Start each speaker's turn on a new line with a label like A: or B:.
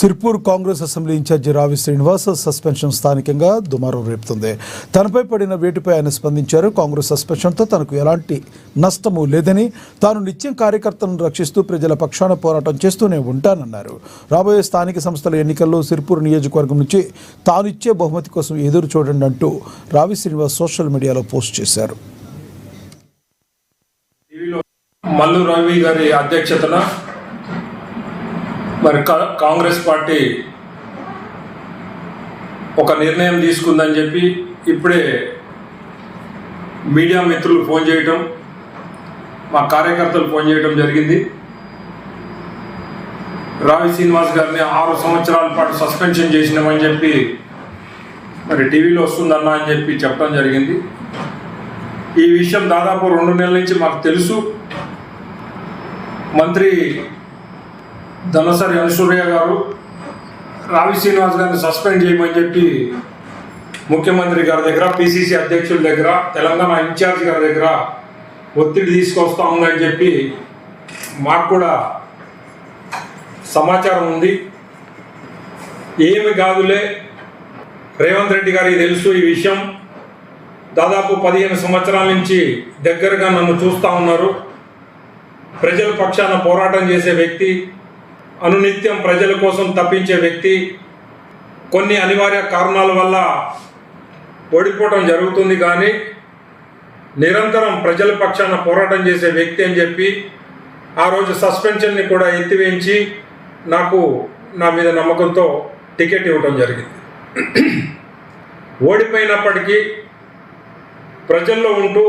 A: Sirpur Congress assembly incharge రావి Srinivas suspension స్థానికంగా దుమారం రేపుతుంది. తనపై పడిన వేటుపై ఆయన స్పందించారు. కాంగ్రెస్ సస్పెన్షన్తో తనకు ఎలాంటి నష్టము లేదని, తాను నిత్యం కార్యకర్తలను రక్షిస్తూ ప్రజల పక్షాన పోరాటం చేస్తూనే ఉంటానన్నారు. రాబోయే స్థానిక సంస్థల ఎన్నికల్లో సిర్పూర్ నియోజకవర్గం నుంచి తాను ఇచ్చే బహుమతి కోసం ఎదురు చూడండి అంటూ రావి శ్రీనివాస్ సోషల్ మీడియాలో పోస్ట్ చేశారు.
B: మల్లు రవి గారి అధ్యక్షతన మరి కాంగ్రెస్ పార్టీ ఒక నిర్ణయం తీసుకుందని చెప్పి ఇప్పుడే మీడియా మిత్రులు ఫోన్ చేయటం, మా కార్యకర్తలు ఫోన్ చేయటం జరిగింది. రావి శ్రీనివాస్ గారిని 6 సంవత్సరాల పాటు సస్పెన్షన్ చేసినామని చెప్పి మరి టీవీలో వస్తుందన్నా అని చెప్పి చెప్పడం జరిగింది. ఈ విషయం దాదాపు 2 నెలల నుంచి మాకు తెలుసు. మంత్రి ధనసరి అనసూయ గారు రావి శ్రీనివాస్ గారిని సస్పెండ్ చేయమని చెప్పి ముఖ్యమంత్రి గారి దగ్గర, పిసిసి అధ్యక్షుల దగ్గర, తెలంగాణ ఇన్ఛార్జ్ గారి దగ్గర ఒత్తిడి తీసుకొస్తా ఉందని చెప్పి మాకు కూడా సమాచారం ఉంది. ఏమి కాదులే, రేవంత్ రెడ్డి గారికి తెలుసు ఈ విషయం. దాదాపు 15 సంవత్సరాల నుంచి దగ్గరగా నన్ను చూస్తూ ఉన్నారు. ప్రజల పక్షాన పోరాటం చేసే వ్యక్తి, అనునిత్యం ప్రజల కోసం తప్పించే వ్యక్తి. కొన్ని అనివార్య కారణాల వల్ల ఓడిపోవడం జరుగుతుంది, కానీ నిరంతరం ప్రజల పక్షాన పోరాటం చేసే వ్యక్తి అని చెప్పి ఆ రోజు సస్పెన్షన్ని కూడా ఎత్తివేయించి నాకు నా మీద నమ్మకంతో టికెట్ ఇవ్వడం జరిగింది. ఓడిపోయినప్పటికీ ప్రజల్లో ఉంటూ